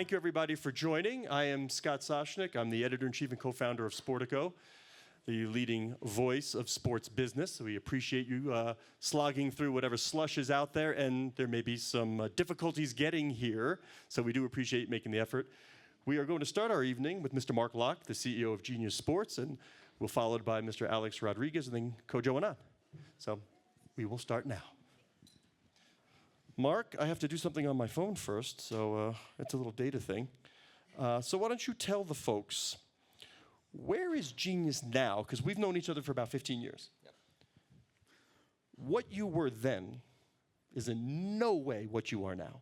Thank you, everybody, for joining. I am Scott Soshnick. I'm the editor-in-chief and co-founder of Sportico, the leading voice of sports business. So we appreciate you slogging through whatever slush is out there, and there may be some difficulties getting here, so we do appreciate making the effort. We are going to start our evening with Mr. Mark Locke, the CEO of Genius Sports, and we'll followed by Mr. Alex Rodriguez and then Kojo Annan. So we will start now. Mark, I have to do something on my phone first, so it's a little data thing. So why don't you tell the folks, where is Genius now? Because we've known each other for about 15 years. Yep. What you were then is in no way what you are now.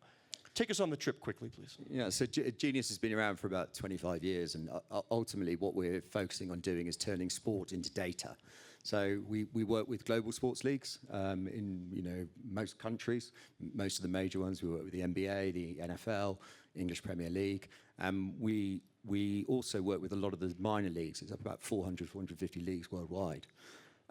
Take us on the trip quickly, please. Yeah, so Genius has been around for about 25 years, and ultimately what we're focusing on doing is turning sport into data. So we work with global sports leagues in most countries, most of the major ones. We work with the NBA, the NFL, English Premier League. We also work with a lot of the minor leagues. It's about 400, 450 leagues worldwide.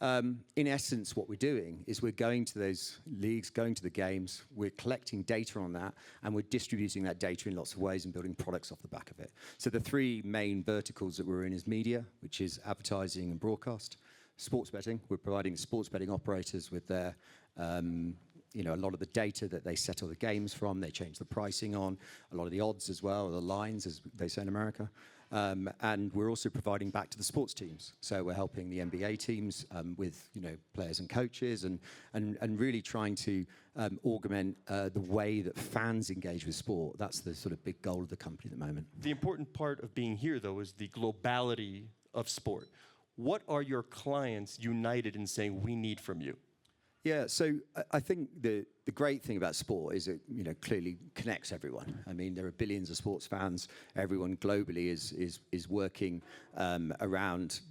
In essence, what we're doing is we're going to those leagues, going to the games, we're collecting data on that, and we're distributing that data in lots of ways and building products off the back of it. So the three main verticals that we're in is media, which is advertising and broadcast. Sports betting, we're providing sports betting operators with their, a lot of the data that they settle the games from, they change the pricing on, a lot of the odds as well, the lines, as they say in America. And we're also providing back to the sports teams. So we're helping the NBA teams with players and coaches and really trying to augment the way that fans engage with sport. That's the sort of big goal of the company at the moment. The important part of being here, though, is the globality of sport. What are your clients united in saying we need from you? Yeah, so I think the great thing about sport is it clearly connects everyone. I mean, there are billions of sports fans. Everyone globally is working around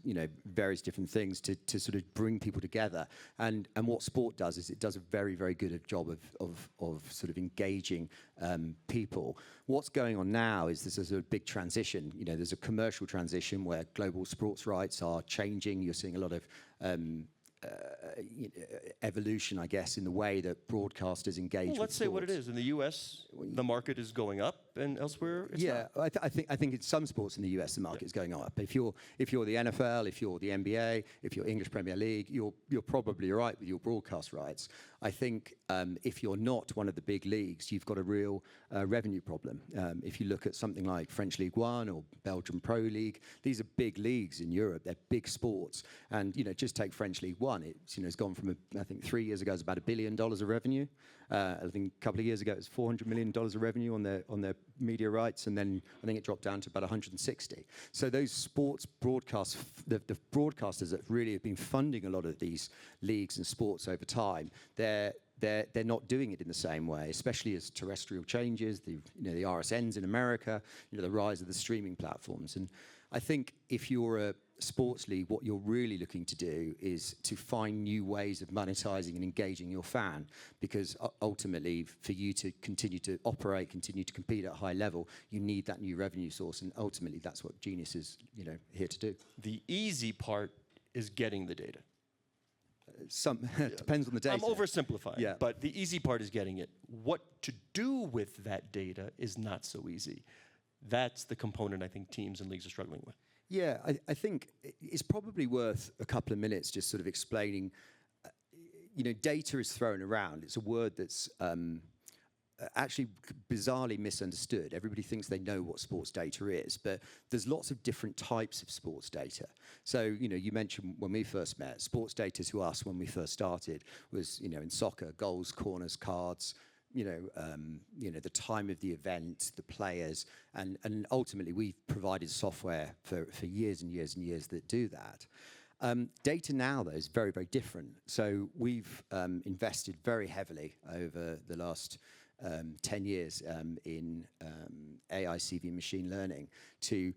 various different things to sort of bring people together. And what sport does is it does a very, very good job of sort of engaging people. What's going on now is there's a sort of big transition. There's a commercial transition where global sports rights are changing. You're seeing a lot of evolution, I guess, in the way that broadcasters engage with let's say sports. what it is. In the U.S., the market is going up, and elsewhere it's not. I think in some sports in the U.S. the market is going up. If you're the NFL, if you're the NBA, if you're English Premier League, you're probably right with your broadcast rights. I think if you're not one of the big leagues, you've got a real revenue problem. If you look at something like French League One or Belgian Pro League, these are big leagues in Europe. They're big sports, and just take French League One. It's gone from I think 3 years ago it was about $1 billion of revenue. I think a couple of years ago it was $400 million of revenue on their media rights, and then I think it dropped down to about 160. So those sports broadcasts, the broadcasters that really have been funding a lot of these leagues and sports over time, they're not doing it in the same way, especially as terrestrial changes, the RSNs in America, the rise of the streaming platforms. And I think if you're a sports league, what you're really looking to do is to find new ways of monetizing and engaging your fan, because ultimately for you to continue to operate, continue to compete at a high level, you need that new revenue source, and ultimately that's what Genius is here to do. The easy part is getting the data. Depends on the data. I'm oversimplifying, but the easy part is getting it. What to do with that data is not so easy. That's the component I think teams and leagues are struggling with. Yeah, I think it's probably worth a couple of minutes just sort of explaining, data is thrown around. It's a word that's actually bizarrely misunderstood. Everybody thinks they know what sports data is, but there's lots of different types of sports data. So, you mentioned when we first met, sports data to us when we first started was, in soccer, goals, corners, cards, the time of the event, the players, and ultimately we've provided software for years and years and years that do that. Data now, though, is very, very different. So we've invested very heavily over the last 10 years in AI-CV machine learning to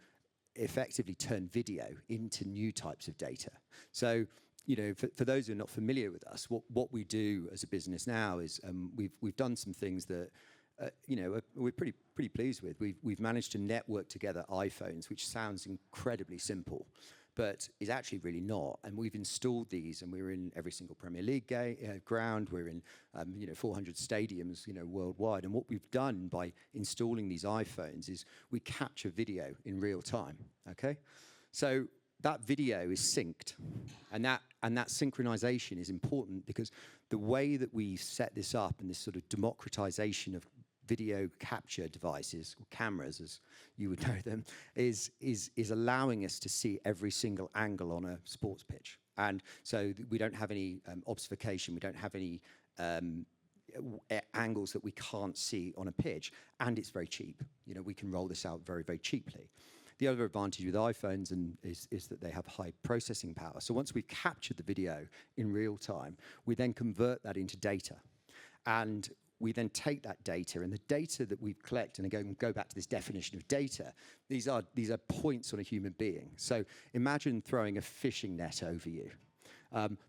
effectively turn video into new types of data. So for those who are not familiar with us, what we do as a business now is we've done some things that we're pretty pleased with. We've managed to network together iPhones, which sounds incredibly simple, but is actually really not. And we've installed these, and we're in every single Premier League ground. We're in 400 stadiums worldwide. And what we've done by installing these iPhones is we capture video in real time. Okay, so that video is synced, and that synchronization is important because the way that we set this up and this sort of democratization of video capture devices, or cameras as you would know them, is allowing us to see every single angle on a sports pitch. And so we don't have any obfuscation, we don't have any angles that we can't see on a pitch, and it's very cheap. We can roll this out very, very cheaply. The other advantage with iPhones is that they have high processing power. So once we've captured the video in real time, we then convert that into data. And we then take that data, and the data that we collect, and go back to this definition of data, these are points on a human being. So imagine throwing a fishing net over you.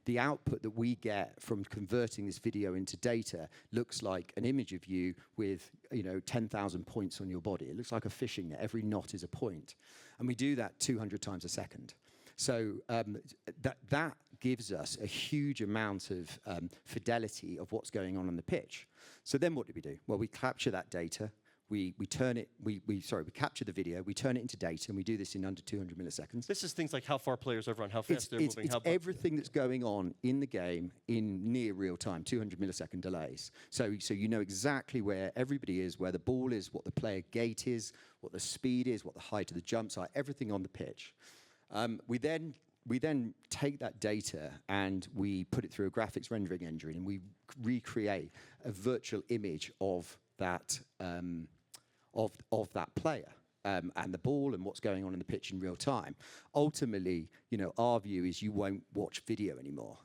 The output that we get from converting this video into data looks like an image of you with 10,000 points on your body. It looks like a fishing net. Every knot is a point. And we do that 200 times a second. So that gives us a huge amount of fidelity of what's going on the pitch. So then what do? Well, we capture that data. We capture the video, we turn it into data, and we do this in under 200 milliseconds. This is things like how far players are run, how fast they're moving. It's everything that's going on in the game in near real time, 200 millisecond delays. So you know exactly where everybody is, where the ball is, what the player gait is, what the speed is, what the height of the jumps are, everything on the pitch. We then take that data and we put it through a graphics rendering engine, and we recreate a virtual image of that of that player and the ball and what's going on in the pitch in real time. Ultimately, our view is you won't watch video anymore.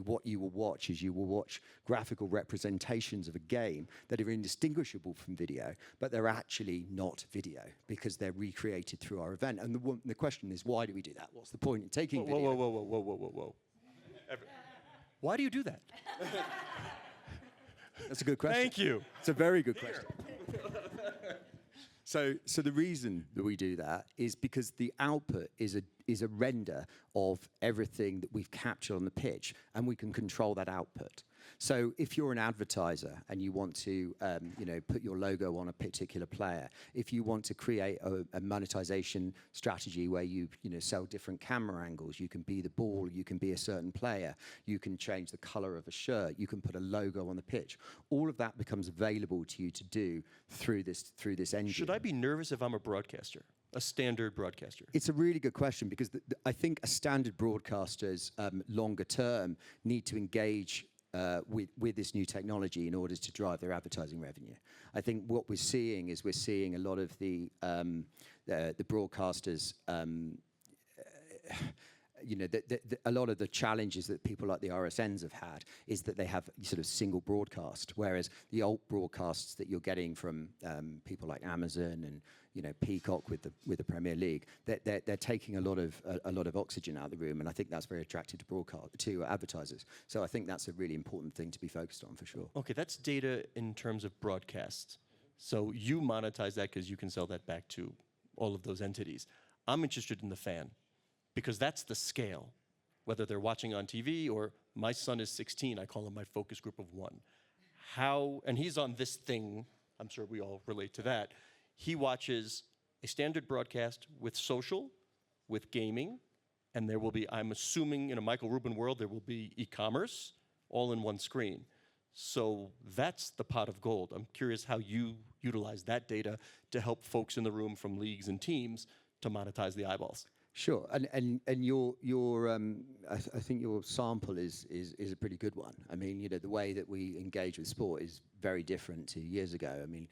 What you will watch is you will watch graphical representations of a game that are indistinguishable from video, but they're actually not video because they're recreated through our event. And the question is, why do we do that? What's the point in taking video? Whoa. Why do you do that? That's a good question. Thank you. It's a very good question. So the reason that we do that is because the output is a render of everything that we've captured on the pitch, and we can control that output. So if you're an advertiser and you want to put your logo on a particular player, if you want to create a monetization strategy where you sell different camera angles, you can be the ball, you can be a certain player, you can change the color of a shirt, you can put a logo on the pitch. All of that becomes available to you to do through this engine. Should I be nervous if I'm a broadcaster? A standard broadcaster? It's a really good question because I think a standard broadcasters longer term need to engage with this new technology in order to drive their advertising revenue. I think what we're seeing is a lot of the broadcasters. A lot of the challenges that people like the RSNs have had is that they have sort of single broadcast, whereas the old broadcasts that you're getting from people like Amazon and Peacock with the Premier League, they're taking a lot of oxygen out of the room, and I think that's very attractive to advertisers. So I think that's a really important thing to be focused on for sure. Okay, that's data in terms of broadcasts. So you monetize that because you can sell that back to all of those entities. I'm interested in the fan, because that's the scale, whether they're watching on TV or my son is 16, I call him my focus group of one. And he's on this thing, I'm sure we all relate to that. He watches a standard broadcast with social, with gaming, and there will be, I'm assuming in a Michael Rubin world, there will be e-commerce all in one screen. So that's the pot of gold. I'm curious how you utilize that data to help folks in the room from leagues and teams to monetize the eyeballs. Sure, and your I think your sample is a pretty good one. I mean, the way that we engage with sport is very different to years ago. I mean,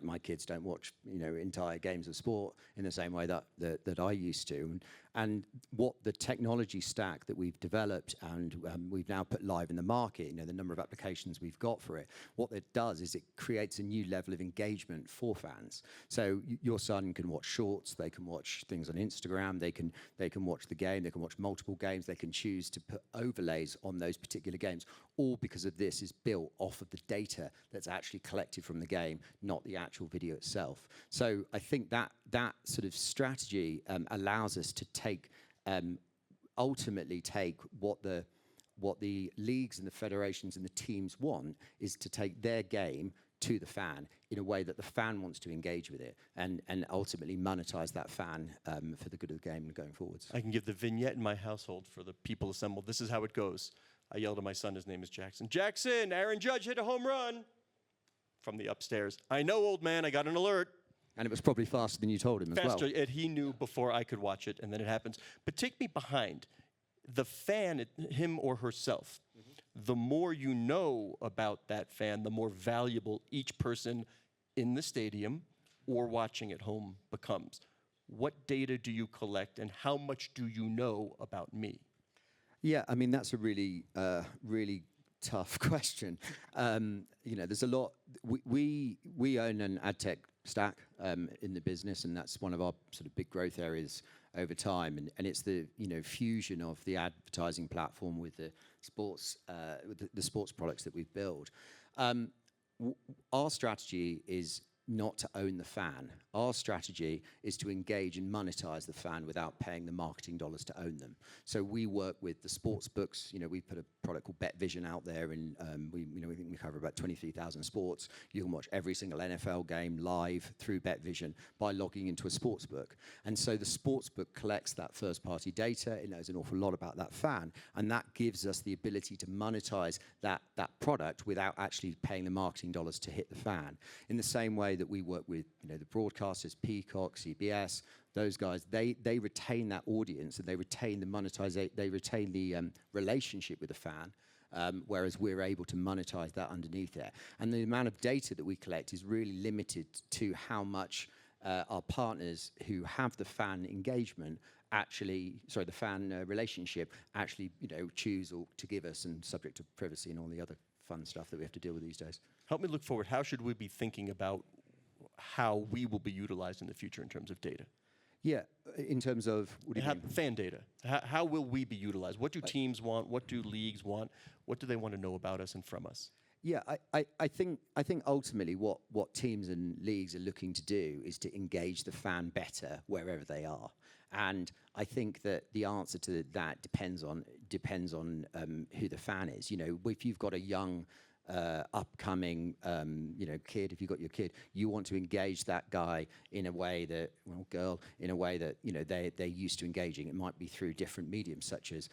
my kids don't watch entire games of sport in the same way that I used to. And what the technology stack that we've developed and we've now put live in the market, the number of applications we've got for it, what it does is it creates a new level of engagement for fans. So your son can watch shorts, they can watch things on Instagram, they can watch the game, they can watch multiple games, they can choose to put overlays on those particular games, all because of this is built off of the data that's actually collected from the game, not the actual video itself. So I think that sort of strategy allows us to take ultimately take what the leagues and the federations and the teams want is to take their game to the fan in a way that the fan wants to engage with it and ultimately monetize that fan for the good of the game going forwards. I can give the vignette in my household for the people assembled. This is how it goes. I yelled at my son, his name is Jackson. Jackson, Aaron Judge hit a home run from the upstairs. I know, old man, I got an alert. And it was probably faster than you told him as well. Faster, and he knew before I could watch it, and then it happens. But take me behind. The fan, him or herself, the more you know about that fan, the more valuable each person in the stadium or watching at home becomes. What data do you collect, and how much do you know about me? Yeah, I mean, that's a really, really tough question. There's a lot. We own an ad tech stack in the business, and that's one of our sort of big growth areas over time. And it's the fusion of the advertising platform with the sports products that we've built. Our strategy is not to own the fan. Our strategy is to engage and monetize the fan without paying the marketing dollars to own them. So we work with the sports books. We put a product called BetVision out there, and we think we cover about 23,000 sports. You can watch every single NFL game live through BetVision by logging into a sports book. And so the sports book collects that first-party data. It knows an awful lot about that fan, and that gives us the ability to monetize that product without actually paying the marketing dollars to hit the fan. In the same way that we work with the broadcasters, Peacock, CBS, those guys, they retain that audience and they retain the monetization, they retain the relationship with the fan, whereas we're able to monetize that underneath there. And the amount of data that we collect is really limited to how much our partners who have the fan engagement the fan relationship actually choose or to give us, and subject to privacy and all the other fun stuff that we have to deal with these days. Help me look forward. How should we be thinking about how we will be utilized in the future in terms of data? Yeah, in terms of what do you mean? Fan data. How will we be utilized? What do teams want? What do leagues want? What do they want to know about us and from us? Yeah, I think ultimately what teams and leagues are looking to do is to engage the fan better wherever they are, and I think that the answer to that depends on who the fan is. If you've got a young upcoming kid, if you've got your kid, you want to engage that guy in a way that, girl, in a way that they're used to engaging. It might be through different mediums such as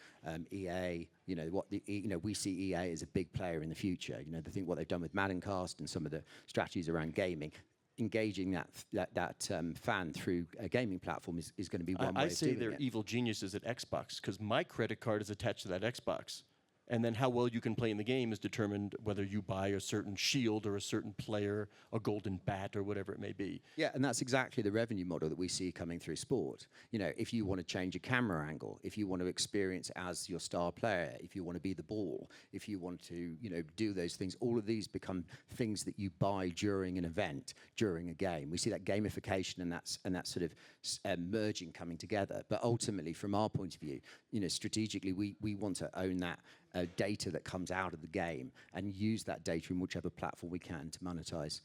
EA. We see EA as a big player in the future. What they've done with Maddencast and some of the strategies around gaming. Engaging that fan through a gaming platform is going to be one way of doing it. I say they're evil geniuses at Xbox because my credit card is attached to that Xbox. And then how well you can play in the game is determined whether you buy a certain shield or a certain player, a golden bat or whatever it may be. Yeah, and that's exactly the revenue model that we see coming through sport. If you want to change a camera angle, if you want to experience as your star player, if you want to be the ball, if you want to, do those things, all of these become things that you buy during an event, during a game. We see that gamification and that sort of merging coming together. But ultimately, from our point of view, strategically, we want to own that data that comes out of the game and use that data in whichever platform we can to monetize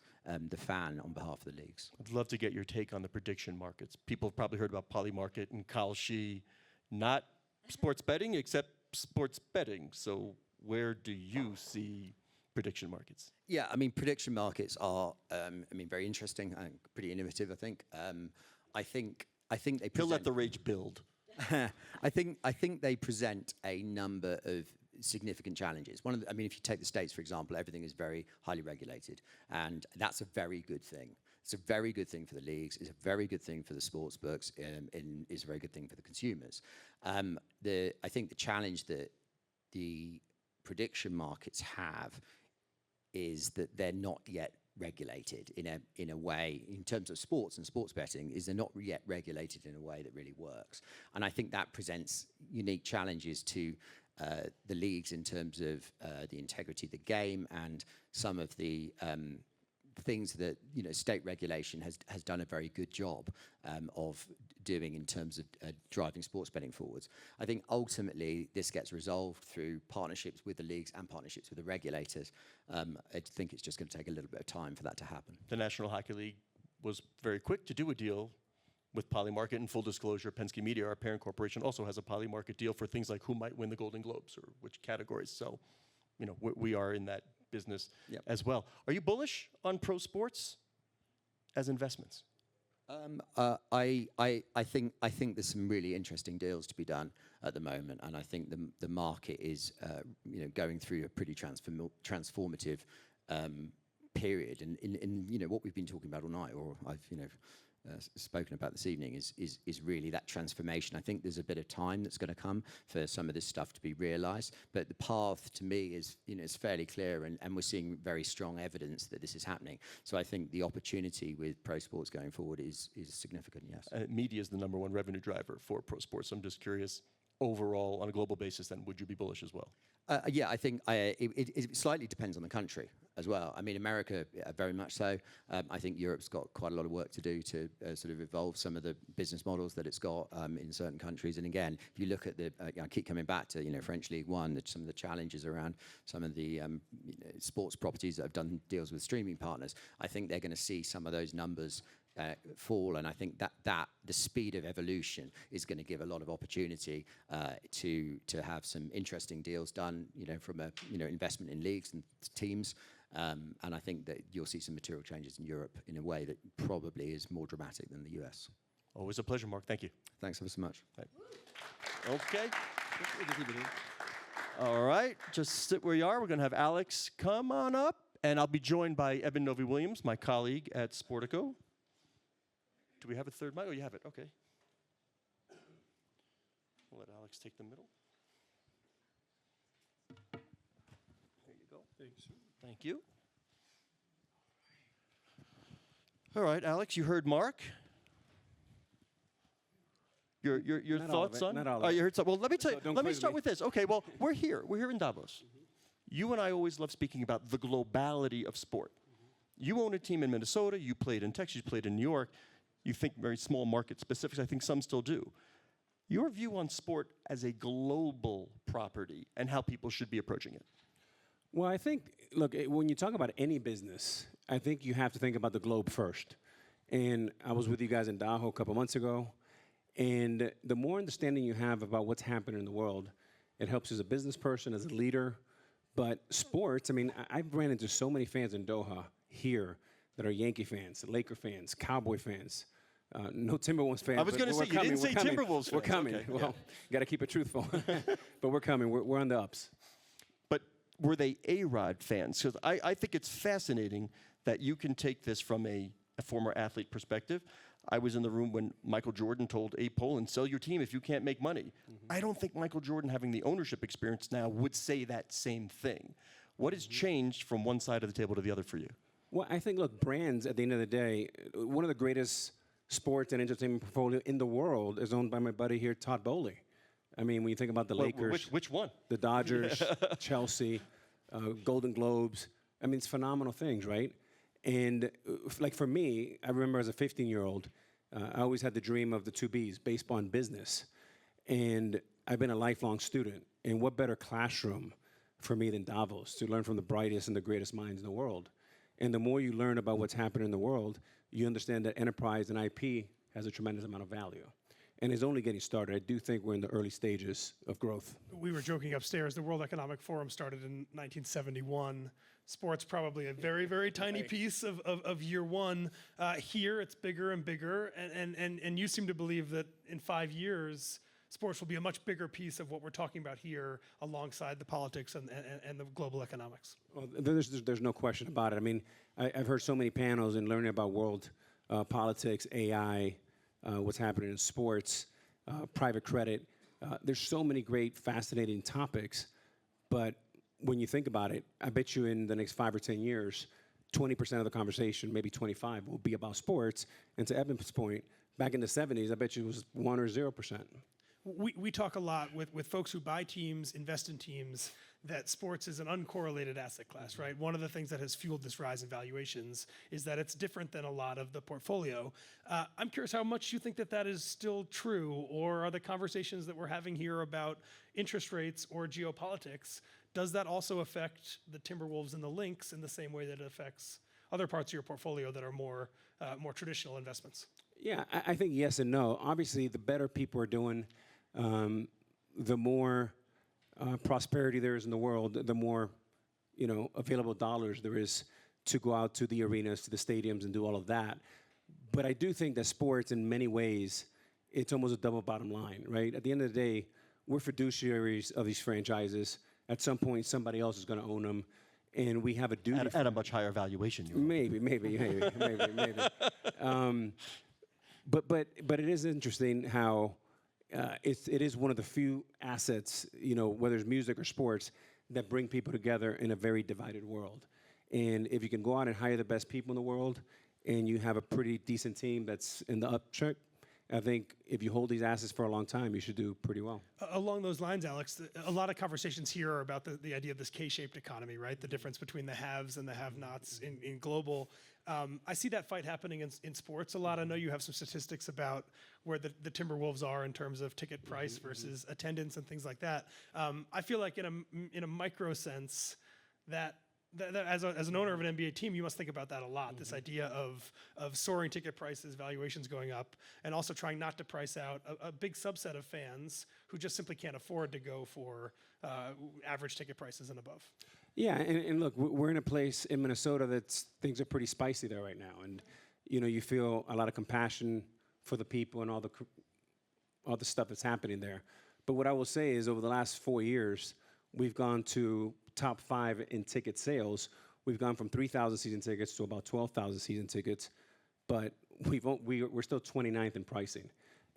the fan on behalf of the leagues. I'd love to get your take on the prediction markets. People have probably heard about Polymarket and Kalshi, not sports betting, except sports betting. So where do you see prediction markets? Yeah, I mean, prediction markets are, very interesting and pretty innovative, I think. I think they present... He'll let the rage build. I think they present a number of significant challenges. If you take the States, for example, everything is very highly regulated, and that's a very good thing. It's a very good thing for the leagues. It's a very good thing for the sports books, and it's a very good thing for the consumers. I think the challenge that the prediction markets have is that they're not yet regulated in a way, in terms of sports and sports betting, is they're not yet regulated in a way that really works. And I think that presents unique challenges to the leagues in terms of the integrity of the game and some of the things that state regulation has done a very good job of doing in terms of driving sports betting forwards. I think ultimately this gets resolved through partnerships with the leagues and partnerships with the regulators. I think it's just going to take a little bit of time for that to happen. The National Hockey League was very quick to do a deal with Polymarket. And full disclosure, Penske Media, our parent corporation, also has a Polymarket deal for things like who might win the Golden Globes or which categories. So, you know, we are in that business as well. Are you bullish on pro sports as investments? I think there's some really interesting deals to be done at the moment, and I think the market is going through a pretty transformative period. And in what we've been talking about all night, or I've spoken about this evening, is really that transformation. I think there's a bit of time that's going to come for some of this stuff to be realised, but the path to me is is fairly clear, and we're seeing very strong evidence that this is happening. So I think the opportunity with pro sports going forward is significant. Yes. Media is the #1 revenue driver for pro sports. So I'm just curious, overall, on a global basis, then would you be bullish as well? Yeah, I think it slightly depends on the country as well. I mean, America, very much so. I think Europe's got quite a lot of work to do to sort of evolve some of the business models that it's got in certain countries. And again, if you look at I keep coming back to French League One, some of the challenges around some of the sports properties that have done deals with streaming partners. I think they're going to see some of those numbers fall, and I think that the speed of evolution is going to give a lot of opportunity to have some interesting deals done, from a investment in leagues and teams, and I think that you'll see some material changes in Europe in a way that probably is more dramatic than the US. Always a pleasure, Mark. Thank you. Thanks ever so much. Right. Okay. All right, just sit where you are. We're going to have Alex come on up, and I'll be joined by Eben Novi-Williams, my colleague at Sportico. Do we have a third mic? Oh, you have it. Okay. We'll let Alex take the middle. There you go. Thanks. Thank you. All right, Alex, you heard Mark. Your Not thoughts on? Not all of Oh, it. you heard some. Well, let me tell you. Don't Let me quiz start me. with this. Okay. Well, we're here. We're here in Davos. You and I always love speaking about the globality of sport. You own a team in Minnesota. You played in Texas. You played in New York. You think very small market specifics. I think some still do. Your view on sport as a global property and how people should be approaching it. Well, I think, look, when you talk about any business, I think you have to think about the globe first. And I was with you guys in Davos a couple months ago, and the more understanding you have about what's happening in the world, it helps you as a business person, as a leader. But sports, I mean, I've ran into so many fans in Doha here that are Yankee fans, Laker fans, Cowboy fans. No Timberwolves fans. I was going to say, you didn't say Timberwolves fans. We're coming. Okay, Well, got to keep it truthful. But we're coming. We're on the ups. But were they A-Rod fans? Because I think it's fascinating that you can take this from a former athlete perspective. I was in the room when Michael Jordan told Abe Pollin, sell your team if you can't make money. I don't think Michael Jordan, having the ownership experience now, would say that same thing. What has changed from one side of the table to the other for you? Well, I think, look, brands, at the end of the day, one of the greatest sports and entertainment portfolio in the world is owned by my buddy here, Todd Bowley. I mean, when you think about the Lakers. Which one? The Dodgers, Chelsea, Golden Globes. I mean, it's phenomenal things, right? And like for me, I remember as a 15-year-old, I always had the dream of the two Bs, baseball and business. And I've been a lifelong student. And what better classroom for me than Davos to learn from the brightest and the greatest minds in the world? And the more you learn about what's happening in the world, you understand that enterprise and IP has a tremendous amount of value. And it's only getting started. I do think we're in the early stages of growth. We were joking upstairs. The World Economic Forum started in 1971. Sports probably a very, very tiny piece of year one. Here, it's bigger and bigger. And you seem to believe that in 5 years, sports will be a much bigger piece of what we're talking about here alongside the politics and the global economics. Well, there's no question about it. I mean, I've heard so many panels and learning about world politics, AI, what's happening in sports, private credit. There's so many great, fascinating topics. But when you think about it, I bet you in the next 5 or 10 years, 20% of the conversation, maybe 25, will be about sports. And to Eben's point, back in the 70s, I bet you it was 1 or 0%. We talk a lot with folks who buy teams, invest in teams, that sports is an uncorrelated asset class, right? One of the things that has fueled this rise in valuations is that it's different than a lot of the portfolio. I'm curious how much you think that is still true, or are the conversations that we're having here about interest rates or geopolitics, does that also affect the Timberwolves and the Lynx in the same way that it affects other parts of your portfolio that are more traditional investments? Yeah, I think yes and no. Obviously, the better people are doing, the more prosperity there is in the world, the more available dollars there is to go out to the arenas, to the stadiums, and do all of that. But I do think that sports, in many ways, it's almost a double bottom line, right? At the end of the day, we're fiduciaries of these franchises. At some point, somebody else is going to own them, and we have a duty. At a much higher valuation. Maybe. But it is interesting how it is one of the few assets, whether it's music or sports, that bring people together in a very divided world. And if you can go out and hire the best people in the world, and you have a pretty decent team that's in the uptrend, I think if you hold these assets for a long time, you should do pretty well. Along those lines, Alex, a lot of conversations here are about the idea of this K-shaped economy, right? The difference between the haves and the have-nots in global. I see that fight happening in sports a lot. I know you have some statistics about where the Timberwolves are in terms of ticket price versus attendance and things like that. I feel like in a micro sense that as an owner of an NBA team, you must think about that a lot. This idea of soaring ticket prices, valuations going up, and also trying not to price out a big subset of fans who just simply can't afford to go for average ticket prices and above. Yeah, and look, we're in a place in Minnesota that things are pretty spicy there right now, and you feel a lot of compassion for the people and all the stuff that's happening there. But what I will say is, over the last 4 years, we've gone to top 5 in ticket sales. We've gone from 3,000 season tickets to about 12,000 season tickets, but we're still 29th in pricing.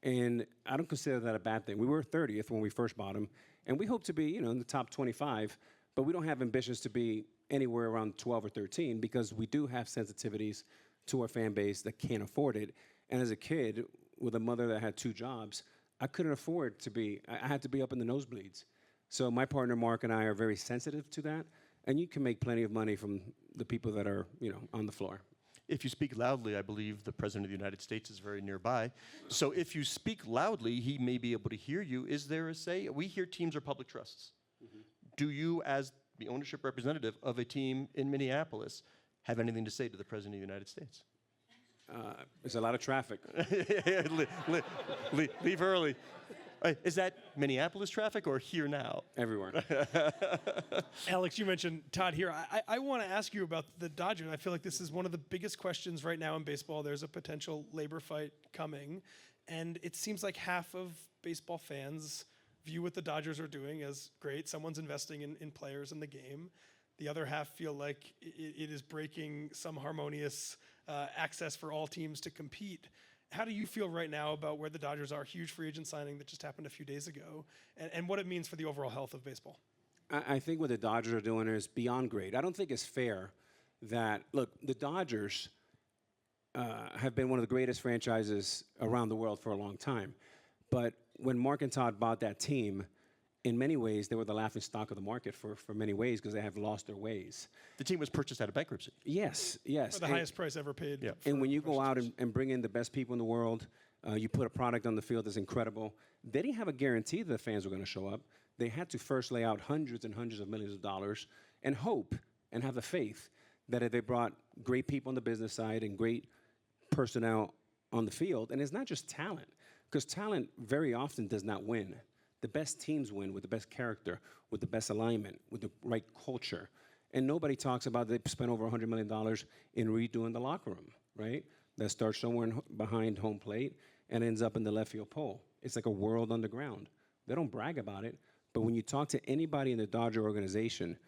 And I don't consider that a bad thing. We were 30th when we first bought them, and we hope to be in the top 25, but we don't have ambitions to be anywhere around 12 or 13 because we do have sensitivities to our fan base that can't afford it. And as a kid with a mother that had 2 jobs, I couldn't afford to be, I had to be up in the nosebleeds. So my partner Mark and I are very sensitive to that, and you can make plenty of money from the people that are, on the floor. If you speak loudly, I believe the President of the United States is very nearby. So if you speak loudly, he may be able to hear you. Is there a say? We hear teams are public trusts. Mm-hmm. Do you, as the ownership representative of a team in Minneapolis, have anything to say to the President of the United States? There's a lot of traffic. Leave early. Is that Minneapolis traffic or here now? Everywhere. Alex, you mentioned Todd here. I want to ask you about the Dodgers. I feel like this is one of the biggest questions right now in baseball. There's a potential labor fight coming, and it seems like half of baseball fans view what the Dodgers are doing as great. Someone's investing in players in the game. The other half feel like it is breaking some harmonious access for all teams to compete. How do you feel right now about where the Dodgers are? Huge free agent signing that just happened a few days ago, and what it means for the overall health of baseball. I think what the Dodgers are doing is beyond great. I don't think it's fair that, look, the Dodgers have been one of the greatest franchises around the world for a long time. But when Mark and Todd bought that team, in many ways, they were the laughing stock of the market for many ways because they have lost their ways. The team was purchased out of bankruptcy. Yes. For the highest price ever paid. Yeah. And when you go out and bring in the best people in the world, you put a product on the field that's incredible. They didn't have a guarantee that the fans were going to show up. They had to first lay out hundreds and hundreds of millions of dollars and hope and have the faith that if they brought great people on the business side and great personnel on the field, and it's not just talent, because talent very often does not win. The best teams win with the best character, with the best alignment, with the right culture. And nobody talks about they spent over $100 million in redoing the locker room, right? That starts somewhere behind home plate and ends up in the left field pole. It's like a world underground. They don't brag about it, but when you talk to anybody in the Dodger organization,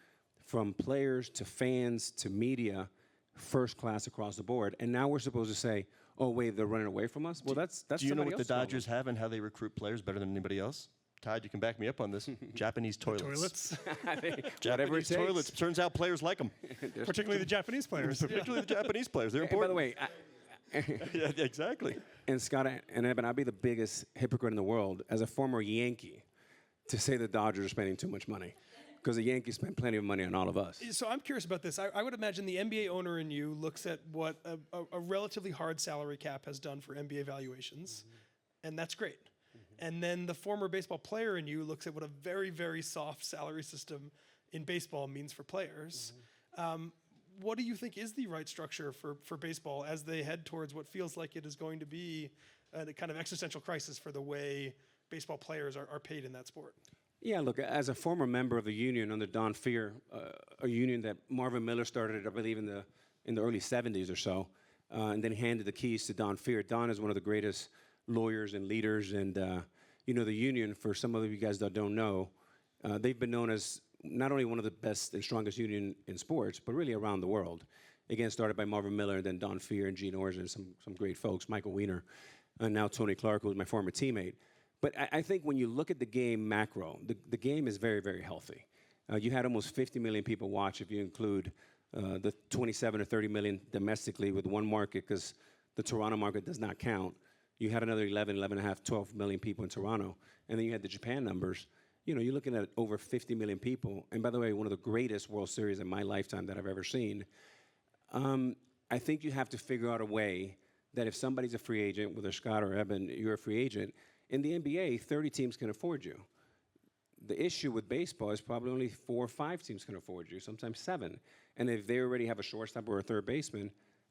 from players to fans to media, first class across the board. And now we're supposed to say, oh, wait, they're running away from us? Well, that's Do you know what the else's problem. Dodgers have and how they recruit players better than anybody else? Todd, you can back me up on this. Japanese toilets. Toilets, Whatever it Japanese takes. toilets. Turns out players like them. particularly the Japanese players. Particularly the Japanese players. They're And by the important. way, Yeah, exactly. and Scott and Eben, I'd be the biggest hypocrite in the world as a former Yankee to say the Dodgers are spending too much money, because the Yankees spend plenty of money on all of us. So I'm curious about this. I would imagine the NBA owner in you looks at what a relatively hard salary cap has done for NBA valuations, and that's great. And then the former baseball player in you looks at what a very, very soft salary system in baseball means for players. what do you think is the right structure for baseball as they head towards what feels like it is going to be a kind of existential crisis for the way baseball players are paid in that sport? Yeah, look, as a former member of the union under Don Fear, a union that Marvin Miller started, I believe, in the early 70s or so, and then handed the keys to Don Fear. Don is one of the greatest lawyers and leaders, and the union, for some of you guys that don't know, they've been known as not only one of the best and strongest union in sports, but really around the world. Again, started by Marvin Miller, and then Don Fear and Gene Orr and some great folks, Michael Weiner, and now Tony Clark, who was my former teammate. But I think when you look at the game macro, the game is very, very healthy. You had almost 50 million people watch if you include the 27 or 30 million domestically with one market, because the Toronto market does not count. You had another 11.5, 12 million people in Toronto. And then you had the Japan numbers. You're looking at over 50 million people. And by the way, one of the greatest World Series in my lifetime that I've ever seen. I think you have to figure out a way that if somebody's a free agent, whether Scott or Eben, you're a free agent, in the NBA, 30 teams can afford you. The issue with baseball is probably only 4 or 5 teams can afford you, sometimes 7. And if they already have a shortstop or a third baseman,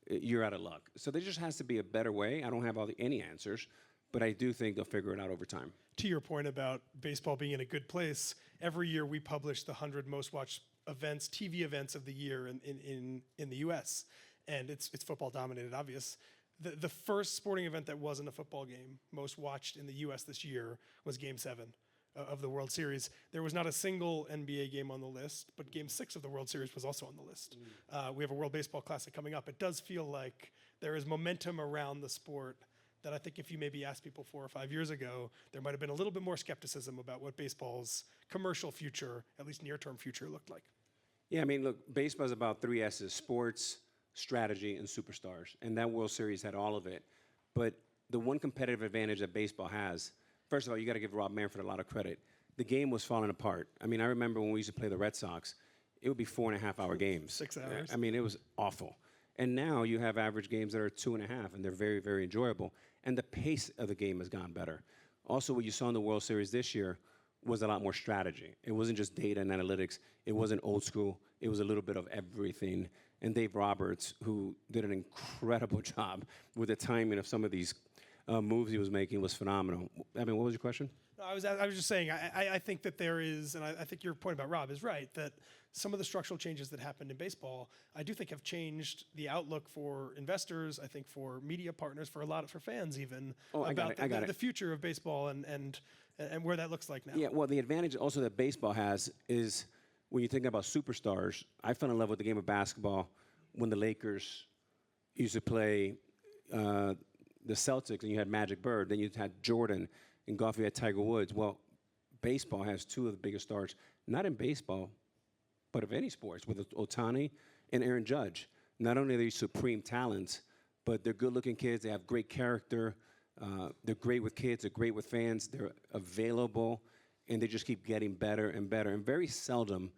you're out of luck. So there just has to be a better way. I don't have any answers, but I do think they'll figure it out over time. To your point about baseball being in a good place, every year we publish the 100 most watched events, TV events of the year in the U.S., and it's football dominated, obvious. The first sporting event that wasn't a football game, most watched in the U.S. this year, was Game 7 of the World Series. There was not a single NBA game on the list, but Game 6 of the World Series was also on the list. We have a World Baseball Classic coming up. It does feel like there is momentum around the sport that I think if you maybe asked people 4 or 5 years ago, there might have been a little bit more skepticism about what baseball's commercial future, at least near-term future, looked like. Yeah, I mean, look, baseball is about 3 S's: sports, strategy, and superstars. And that World Series had all of it. But the one competitive advantage that baseball has, first of all, you got to give Rob Manfred a lot of credit. The game was falling apart. I mean, I remember when we used to play the Red Sox, it would be 4.5-hour games. 6 hours. I mean, it was awful. And now you have average games that are 2.5, and they're very, very enjoyable. And the pace of the game has gone better. Also, what you saw in the World Series this year was a lot more strategy. It wasn't just data and analytics. It wasn't old school. It was a little bit of everything. And Dave Roberts, who did an incredible job with the timing of some of these moves he was making, was phenomenal. I mean, what was your question? No, I was just saying, I think that there is, and I think your point about Rob is right, that some of the structural changes that happened in baseball, I do think have changed the outlook for investors, I think for media partners, for fans even, about the future of baseball and where that looks like now. Yeah, well, the advantage also that baseball has is when you think about superstars, I fell in love with the game of basketball when the Lakers used to play the Celtics and you had Magic Bird, then you had Jordan. In golf, you had Tiger Woods. Well, baseball has 2 of the biggest stars, not in baseball, but of any sports, with Ohtani and Aaron Judge. Not only are they supreme talents, but they're good-looking kids. They have great character. They're great with kids. They're great with fans. They're available, and they just keep getting better and better. And very seldom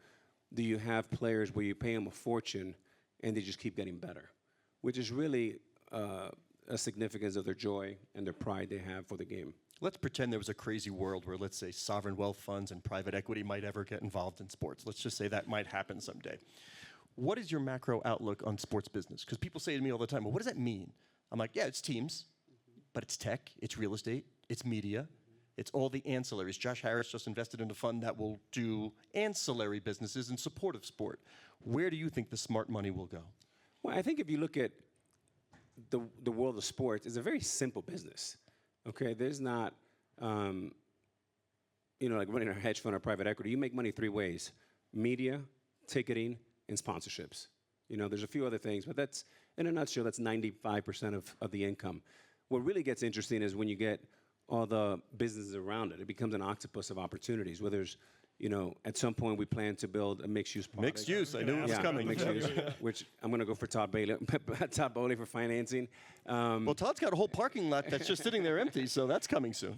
do you have players where you pay them a fortune, and they just keep getting better, which is really a significance of their joy and their pride they have for the game. Let's pretend there was a crazy world where, let's say, sovereign wealth funds and private equity might ever get involved in sports. Let's just say that might happen someday. What is your macro outlook on sports business? Because people say to me all the time, well, what does that mean? I'm like, yeah, it's teams, but it's tech, it's real estate, it's media, it's all the ancillaries. Josh Harris just invested in a fund that will do ancillary businesses in support of sport. Where do you think the smart money will go? Well, I think if you look at the world of sports, it's a very simple business. Okay, there's not, like running a hedge fund or private equity. You make money 3 ways: media, ticketing, and sponsorships. There's a few other things, but that's, in a nutshell, that's 95% of the income. What really gets interesting is when you get all the businesses around it. It becomes an octopus of opportunities, where there's, at some point we plan to build a mixed-use product. Mixed use, I knew it was coming. Mixed use, which I'm going to go for Todd Bowley for financing. Well, Todd's got a whole parking lot that's just sitting there empty, so that's coming soon.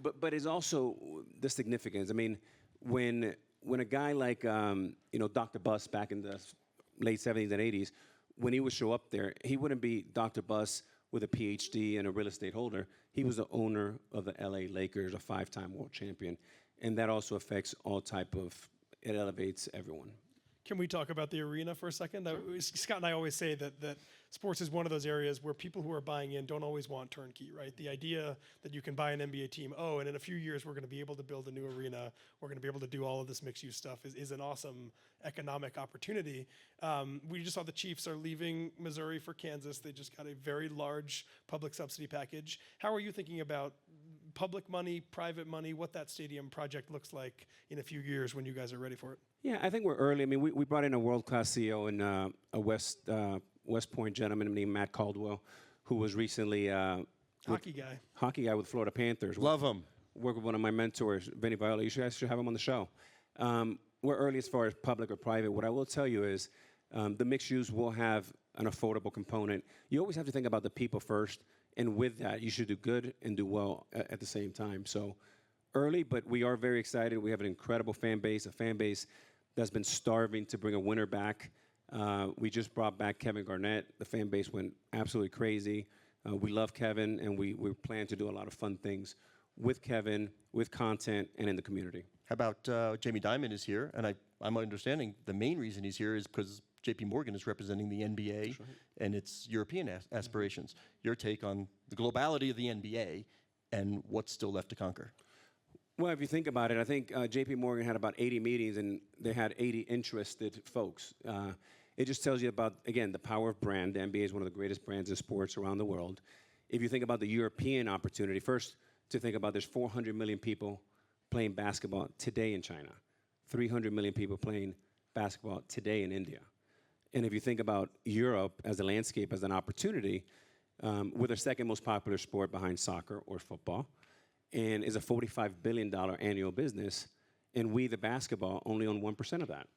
But it's also the significance. I mean, when a guy like Dr. Buss back in the late 70s and 80s, when he would show up there, he wouldn't be Dr. Buss with a PhD and a real estate holder. He was the owner of the LA Lakers, a 5-time world champion. And that also affects all type of, it elevates everyone. Can we talk about the arena for a second? Scott and I always say that sports is one of those areas where people who are buying in don't always want turnkey, right? The idea that you can buy an NBA team, and in a few years we're going to be able to build a new arena, we're going to be able to do all of this mixed-use stuff is an awesome economic opportunity. We just saw the Chiefs are leaving Missouri for Kansas. They just got a very large public subsidy package. How are you thinking about public money, private money, what that stadium project looks like in a few years when you guys are ready for it? Yeah, I think we're early. I mean, we brought in a world-class CEO and a West Point gentleman named Matt Caldwell, who was recently Hockey guy with Florida Panthers. Love him. Work with one of my mentors, Vinny Viola. You guys should have him on the show. We're early as far as public or private. What I will tell you is the mixed use will have an affordable component. You always have to think about the people first, and with that, you should do good and do well at the same time. So early, but we are very excited. We have an incredible fan base, a fan base that's been starving to bring a winner back. We just brought back Kevin Garnett. The fan base went absolutely crazy. We love Kevin, and we plan to do a lot of fun things with Kevin, with content, and in the community. How about Jamie Dimon is here, and I'm understanding the main reason he's here is because J.P. Morgan is representing the NBA and its European aspirations. Your take on the globality of the NBA and what's still left to conquer? Well, if you think about it, I think J.P. Morgan had about 80 meetings, and they had 80 interested folks. It just tells you about, again, the power of brand. The NBA is one of the greatest brands in sports around the world. If you think about the European opportunity, first to think about there's 400 million people playing basketball today in China, 300 million people playing basketball today in India. And if you think about Europe as a landscape, as an opportunity, we're the second most popular sport behind soccer or football, and is a $45 billion annual business, and we, the basketball, only own 1% of that.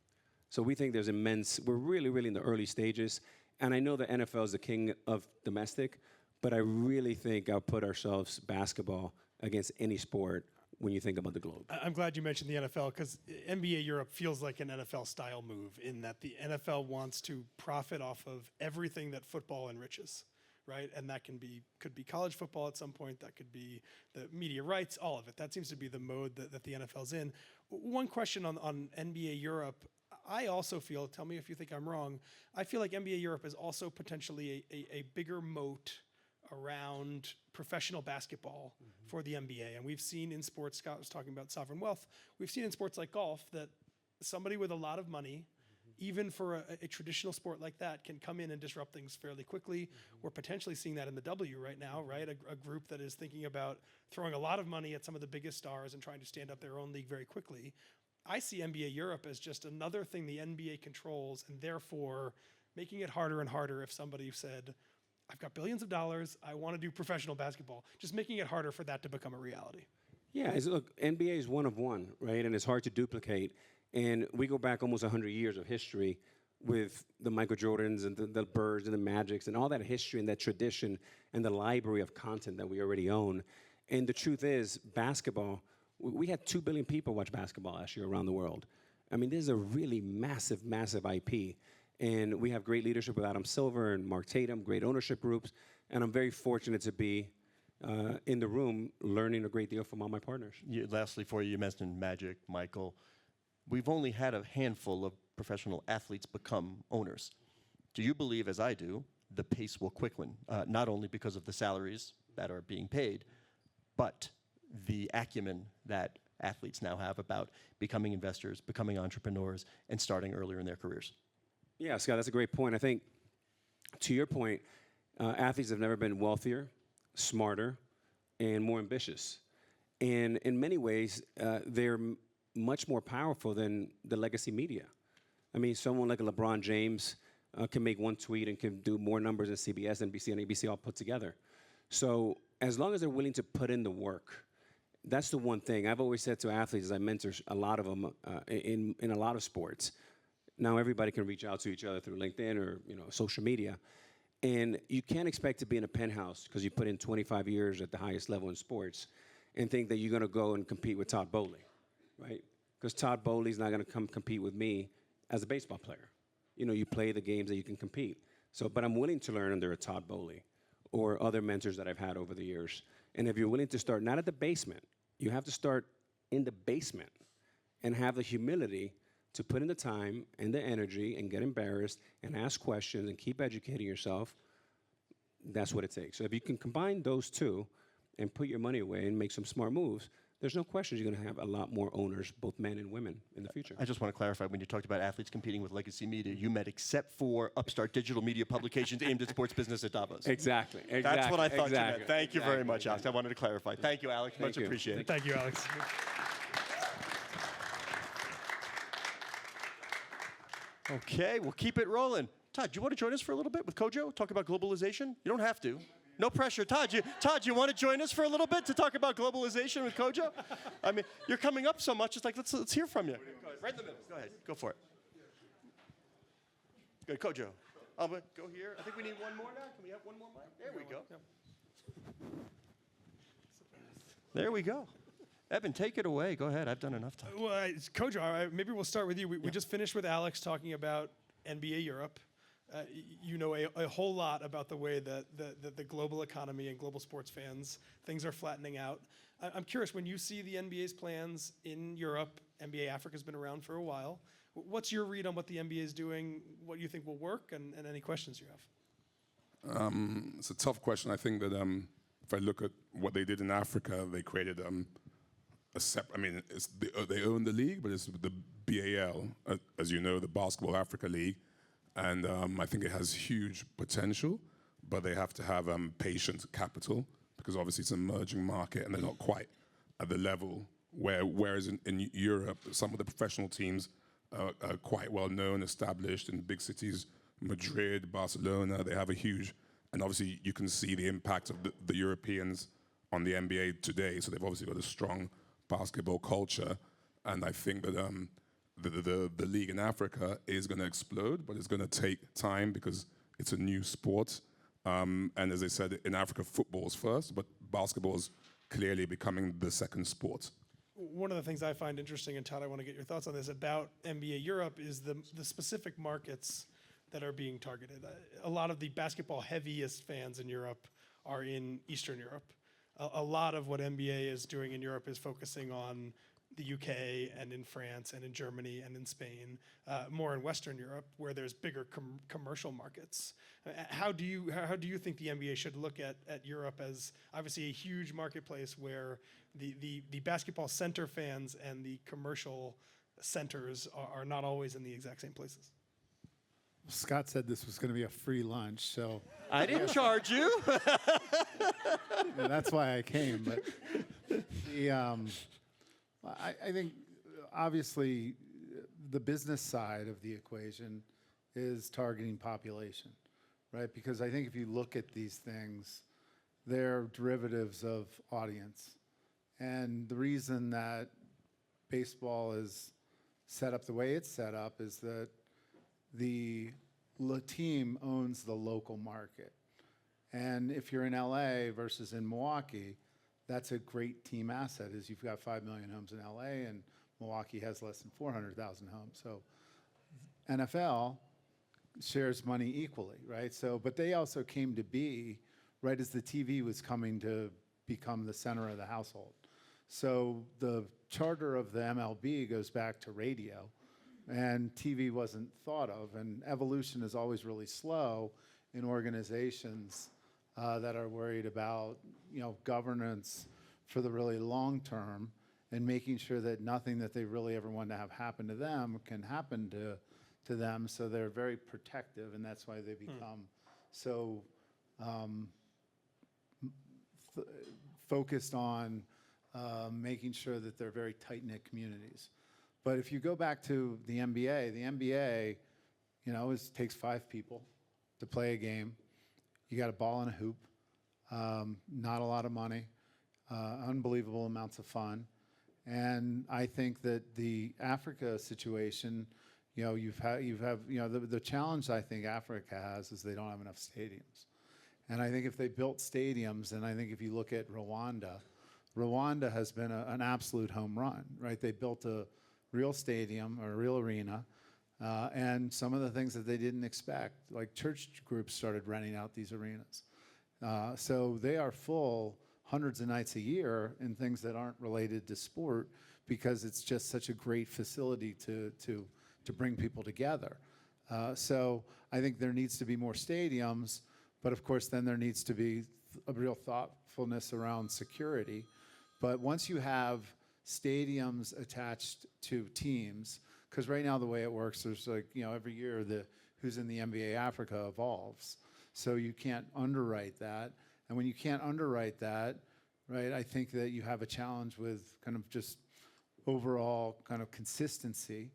So we think there's immense, we're really, really in the early stages, and I know the NFL is the king of domestic, but I really think I'll put ourselves, basketball, against any sport when you think about the globe. I'm glad you mentioned the NFL because NBA Europe feels like an NFL-style move in that the NFL wants to profit off of everything that football enriches, right? And that could be college football at some point. That could be the media rights, all of it. That seems to be the mode that the NFL's in. One question on NBA Europe. I also feel, tell me if you think I'm wrong, I feel like NBA Europe is also potentially a bigger moat around professional basketball for the NBA. And we've seen in sports, Scott was talking about sovereign wealth, we've seen in sports like golf that somebody with a lot of money, even for a traditional sport like that, can come in and disrupt things fairly quickly. We're potentially seeing that in the W right now, right? A group that is thinking about throwing a lot of money at some of the biggest stars and trying to stand up their own league very quickly. I see NBA Europe as just another thing the NBA controls, and therefore making it harder and harder if somebody said, I've got billions of dollars, I want to do professional basketball. Just making it harder for that to become a reality. Yeah, look, NBA is one of one, right? And it's hard to duplicate. And we go back almost 100 years of history with the Michael Jordans and the Birds and the Magics and all that history and that tradition and the library of content that we already own. And the truth is, basketball, we had 2 billion people watch basketball last year around the world. I mean, this is a really massive, massive IP. And we have great leadership with Adam Silver and Mark Tatum, great ownership groups. And I'm very fortunate to be in the room learning a great deal from all my partners. Lastly, for you mentioned Magic, Michael. We've only had a handful of professional athletes become owners. Do you believe, as I do, the pace will quicken, not only because of the salaries that are being paid, but the acumen that athletes now have about becoming investors, becoming entrepreneurs, and starting earlier in their careers? Yeah, Scott, that's a great point. I think, to your point, athletes have never been wealthier, smarter, and more ambitious. And in many ways, they're much more powerful than the legacy media. I mean, someone like a LeBron James can make one tweet and can do more numbers than CBS, NBC, and ABC all put together. So as long as they're willing to put in the work, that's the one thing. I've always said to athletes, as I mentor a lot of them in a lot of sports, now everybody can reach out to each other through LinkedIn or social media. And you can't expect to be in a penthouse because you put in 25 years at the highest level in sports and think that you're going to go and compete with Todd Bowley, right? Because Todd Bowley's not going to come compete with me as a baseball player. You play the games that you can compete. So, but I'm willing to learn under a Todd Bowley or other mentors that I've had over the years. And if you're willing to start not at the basement, you have to start in the basement and have the humility to put in the time and the energy and get embarrassed and ask questions and keep educating yourself, that's what it takes. So if you can combine those two and put your money away and make some smart moves, there's no question you're going to have a lot more owners, both men and women, in the future. I just want to clarify, when you talked about athletes competing with legacy media, you meant except for upstart digital media publications aimed at sports business at Davos. Exactly. That's what I thought you meant. Thank you very much, Alex. I wanted to clarify. Thank you, Alex. Much you. appreciated. Thank you, Alex. Okay, we'll keep it rolling. Todd, do you want to join us for a little bit with Kojo? Talk about globalization? You don't have to. No pressure. Todd, you want to join us for a little bit to talk about globalization with Kojo? I mean, you're coming up so much. It's like, let's hear from you. Right in the middle. Go ahead. Go for it. Good, Kojo. Go here. I think we need one more now. Can we have one more mic? There we go. There we go. Evan, take it away. Go ahead. I've done enough time. Well, Kojo, maybe we'll start with you. We just finished with Alex talking about NBA Europe. You know a whole lot about the way that the global economy and global sports fans, things are flattening out. I'm curious, when you see the NBA's plans in Europe, NBA Africa's been around for a while. What's your read on what the NBA is doing, what you think will work, and any questions you have? It's a tough question. I think that if I look at what they did in Africa, they created they own the league, but it's the BAL, as you know, the Basketball Africa League. And I think it has huge potential, but they have to have patient capital, because obviously it's an emerging market and they're not quite at the level whereas in Europe, some of the professional teams are quite well known, established in big cities, Madrid, Barcelona. They have a huge, and obviously you can see the impact of the Europeans on the NBA today. So they've obviously got a strong basketball culture, and I think that the league in Africa is going to explode, but it's going to take time because it's a new sport. And as I said, in Africa, football's first, but basketball's clearly becoming the second sport. One of the things I find interesting, and Todd, I want to get your thoughts on this, about NBA Europe is the specific markets that are being targeted. A lot of the basketball heaviest fans in Europe are in Eastern Europe. A lot of what NBA is doing in Europe is focusing on the UK and in France and in Germany and in Spain, more in Western Europe where there's bigger commercial markets. How do you think the NBA should look at Europe as obviously a huge marketplace where the basketball center fans and the commercial centers are not always in the exact same places? Scott said this was going to be a free lunch, so I didn't charge you. yeah, that's why I came. But I think obviously the business side of the equation is targeting population, right? Because I think if you look at these things, they're derivatives of audience. And the reason that baseball is set up the way it's set up is that the team owns the local market. And if you're in LA versus in Milwaukee, that's a great team asset, is you've got 5 million homes in LA and Milwaukee has less than 400,000 homes. So NFL shares money equally, right? So, but they also came to be right as the TV was coming to become the center of the household. So the charter of the MLB goes back to radio, and TV wasn't thought of. And evolution is always really slow in organizations that are worried about, governance for the really long term and making sure that nothing that they really ever want to have happen to them can happen to them. So they're very protective, and that's why they become so focused on making sure that they're very tight-knit communities. But if you go back to the NBA, takes 5 people to play a game. You got a ball and a hoop, not a lot of money, unbelievable amounts of fun. And I think that the Africa situation, the challenge I think Africa has is they don't have enough stadiums. And I think if they built stadiums, and I think if you look at Rwanda has been an absolute home run, right? They built a real stadium or a real arena, and some of the things that they didn't expect, like church groups started renting out these arenas. So they are full hundreds of nights a year in things that aren't related to sport, because it's just such a great facility to to bring people together. So I think there needs to be more stadiums, but of course then there needs to be a real thoughtfulness around security. But once you have stadiums attached to teams, because right now the way it works, there's like, every year who's in the NBA Africa evolves. So you can't underwrite that. And when you can't underwrite that, right, I think that you have a challenge with kind of just overall kind of consistency.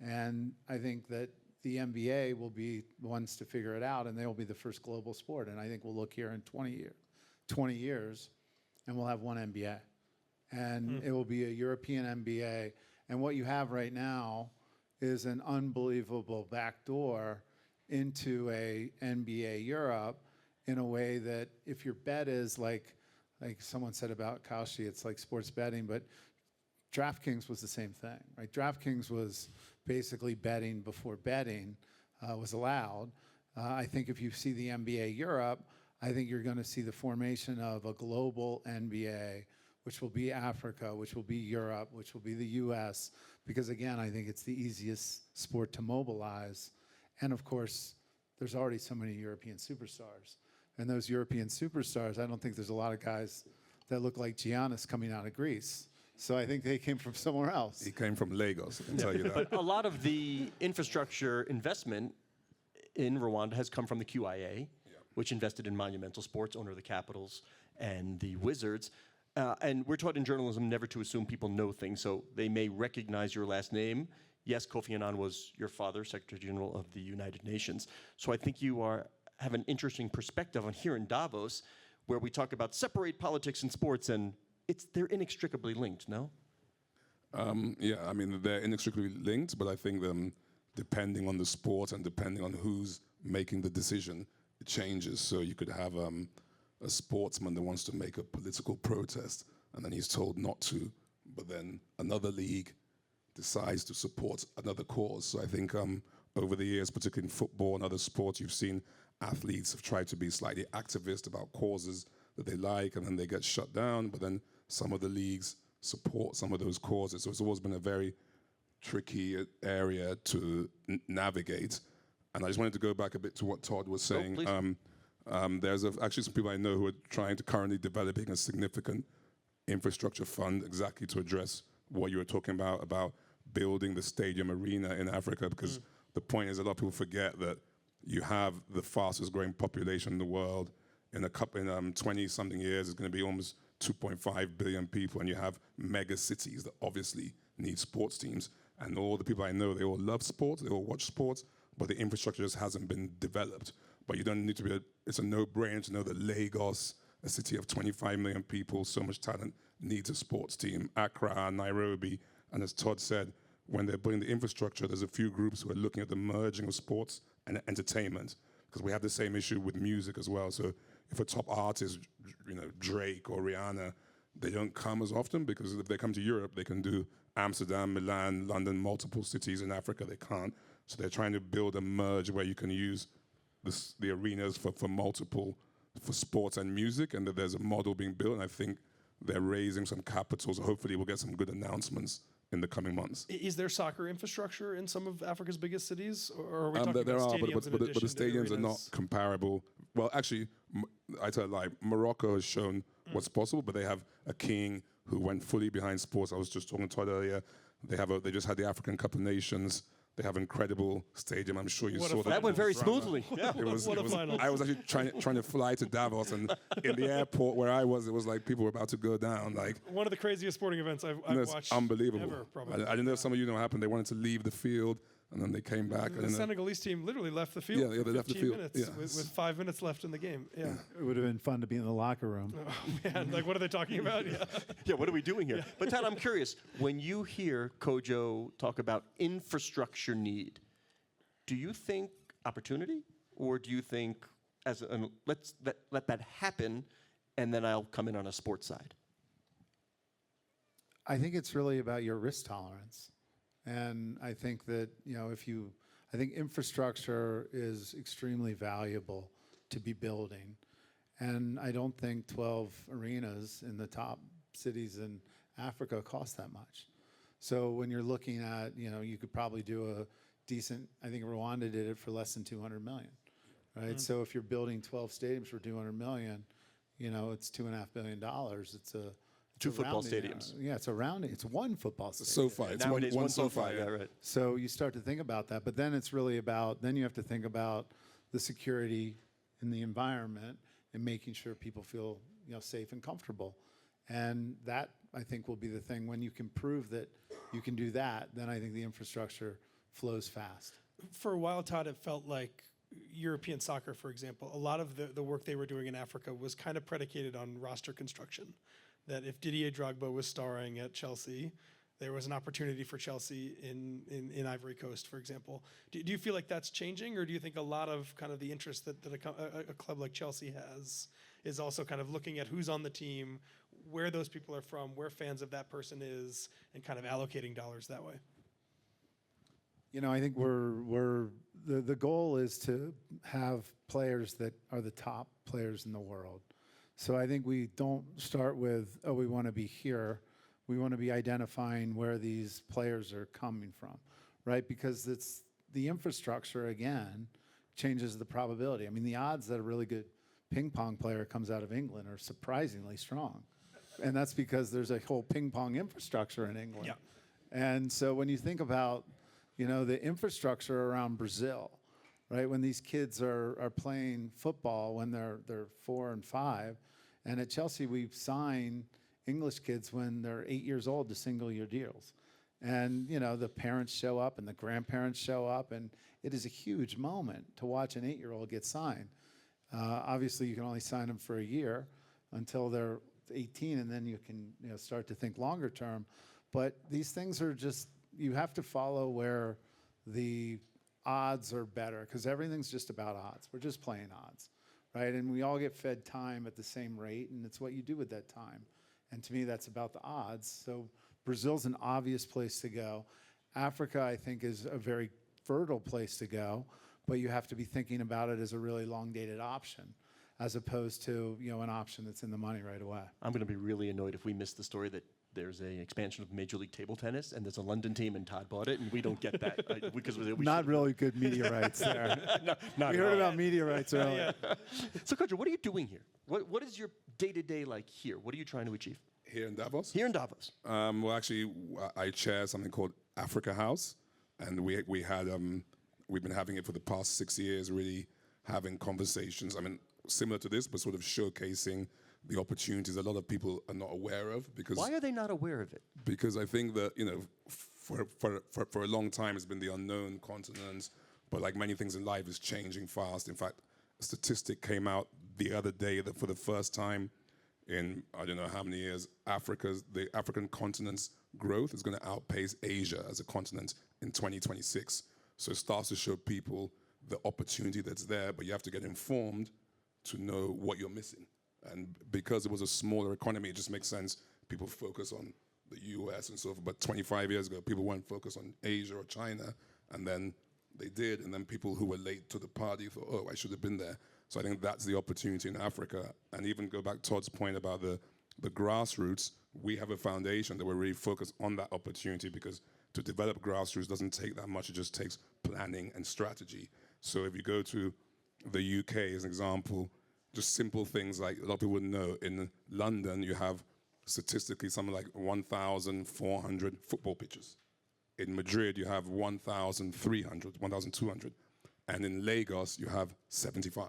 And I think that the NBA will be the ones to figure it out, and they will be the first global sport. And I think we'll look here in 20 years, and we'll have one NBA. And it will be a European NBA. And what you have right now is an unbelievable backdoor into a NBA Europe in a way that if your bet is like someone said about Kaushi, it's like sports betting, but DraftKings was the same thing, right? DraftKings was basically betting before betting was allowed. I think if you see the NBA Europe, I think you're going to see the formation of a global NBA, which will be Africa, which will be Europe, which will be the US, because again, I think it's the easiest sport to mobilize. And of course, there's already so many European superstars. And those European superstars, I don't think there's a lot of guys that look like Giannis coming out of Greece. So I think they came from somewhere else. He came from Lagos, I can tell you that. But a lot of the infrastructure investment in Rwanda has come from the QIA, which invested in Monumental Sports, owner of the Capitals and the Wizards. And we're taught in journalism never to assume people know things, so they may recognize your last name. Yes, Kofi Annan was your father, Secretary General of the United Nations. So I think you have an interesting perspective on here in Davos, where we talk about separate politics and sports, and they're inextricably linked, no? Yeah, I mean, they're inextricably linked, but I think depending on the sport and depending on who's making the decision, it changes. So you could have a sportsman that wants to make a political protest, and then he's told not to, but then another league decides to support another cause. So I think over the years, particularly in football and other sports, you've seen athletes have tried to be slightly activist about causes that they like, and then they get shut down, but then some of the leagues support some of those causes. So it's always been a very tricky area to navigate. And I just wanted to go back a bit to what Todd was saying. There's actually some people I know who are trying to currently developing a significant infrastructure fund exactly to address what you were talking about building the stadium arena in Africa, because the point is a lot of people forget that you have the fastest growing population in the world. In 20-something years, it's going to be almost 2.5 billion people, and you have mega cities that obviously need sports teams. And all the people I know, they all love sports, they all watch sports, but the infrastructure just hasn't been developed. But you don't need to it's a no-brainer to know that Lagos, a city of 25 million people, so much talent, needs a sports team. Accra, Nairobi, and as Todd said, when they're building the infrastructure, there's a few groups who are looking at the merging of sports and entertainment, because we have the same issue with music as well. So if a top artist, Drake or Rihanna, they don't come as often, because if they come to Europe, they can do Amsterdam, Milan, London, multiple cities. In Africa, they can't. So they're trying to build a merge where you can use the arenas for sports and music, and that there's a model being built, and I think they're raising some capital, so hopefully we'll get some good announcements in the coming months. Is there soccer infrastructure in some of Africa's biggest cities, or are we talking there about are, stadiums but the stadiums are not comparable. Well, actually, I tell a lie. Morocco has shown what's possible, but they have a king who went fully behind sports. I was just talking to Todd earlier. They just had the African Cup of Nations. They have an incredible stadium. I'm sure you saw that. That went very smoothly. Yeah. I was actually trying to fly to Davos, and in the airport where I was, it was like people were about to go down. Like one of the craziest sporting events I've watched. Unbelievable. Ever, probably. I didn't know if some of you know what happened. They wanted to leave the field, and then they came back. The Senegalese team literally left the field. Yeah, they left the field. Minutes with 5 minutes left in the game. Yeah. It would have been fun to be in the locker room. Oh, man, like what are they talking about? Yeah. Yeah, what are we doing here? But Todd, I'm curious. When you hear Kojo talk about infrastructure need, do you think opportunity, or do you think let that happen, and then I'll come in on a sports side? I think it's really about your risk tolerance. And I think that, I think infrastructure is extremely valuable to be building. And I don't think 12 arenas in the top cities in Africa cost that much. So when you're looking at, you could probably do decent. I think Rwanda did it for less than 200 million, right? So if you're building 12 stadiums for 200 million, you know, it's $2.5 billion. It's a Two a football rounding stadiums. error. Yeah, it's a rounding. It's one football stadium. SoFi. It's Nowadays, one SoFi, SoFi. yeah, right. So you start to think about that, but then it's really about, then you have to think about the security in the environment and making sure people feel, you know, safe and comfortable. And that, I think, will be the thing. When you can prove that you can do that, then I think the infrastructure flows fast. For a while, Todd, it felt like European soccer, for example, a lot of the work they were doing in Africa was kind of predicated on roster construction. That if Didier Drogba was starring at Chelsea, there was an opportunity for Chelsea in Ivory Coast, for example. Do you feel like that's changing, or do you think a lot of kind of the interest that a club like Chelsea has is also kind of looking at who's on the team, where those people are from, where fans of that person is, and kind of allocating dollars that way? You know, I think the goal is to have players that are the top players in the world. So I think we don't start with, oh, we want to be here. We want to be identifying where these players are coming from, right? Because it's the infrastructure, again, changes the probability. I mean, the odds that a really good ping pong player comes out of England are surprisingly strong. And that's because there's a whole ping pong infrastructure in England. Yeah. And so when you think about, you know, the infrastructure around Brazil, right? When these kids are playing football when they're 4 and 5, and at Chelsea we sign English kids when they're 8 years old to single-year deals, and you know the parents show up and the grandparents show up, and it is a huge moment to watch an 8-year-old get signed. Obviously, you can only sign them for a year until they're 18, and then you can start to think longer term. But these things are just, you have to follow where the odds are better, because everything's just about odds. We're just playing odds, right? And we all get fed time at the same rate, and it's what you do with that time. And to me, that's about the odds. So Brazil's an obvious place to go. Africa, I think, is a very fertile place to go, but you have to be thinking about it as a really long-dated option, as opposed to an option that's in the money right away. I'm going to be really annoyed if we miss the story that there's an expansion of Major League Table Tennis, and there's a London team, and Todd bought it, and we don't get that because we Not should- really good media rights there. Not We at heard all. about media rights earlier. So, Kojo, what are you doing here? What is your day-to-day like here? What are you trying to achieve Here in Davos? here in Davos? Well, actually, I chair something called Africa House, and we've been having it for the past 6 years, really having conversations. I mean, similar to this, but sort of showcasing the opportunities a lot of people are not aware of. Because Why are they not aware of it? Because I think that for a long time it's been the unknown continent, but like many things in life, is changing fast. In fact, a statistic came out the other day that for the first time in I don't know how many years, the African continent's growth is going to outpace Asia as a continent in 2026. So it starts to show people the opportunity that's there, but you have to get informed to know what you're missing. And because it was a smaller economy, it just makes sense people focus on the US and so forth. But 25 years ago, people weren't focused on Asia or China, and then they did. And then people who were late to the party thought, oh, I should have been there. So I think that's the opportunity in Africa. And even go back to Todd's point about the grassroots, we have a foundation that we're really focused on that opportunity, because to develop grassroots doesn't take that much. It just takes planning and strategy. So if you go to the UK as an example, just simple things like a lot of people wouldn't know. In London, you have statistically something like 1,400 football pitches. In Madrid, you have 1,300, 1,200. And in Lagos, you have 75.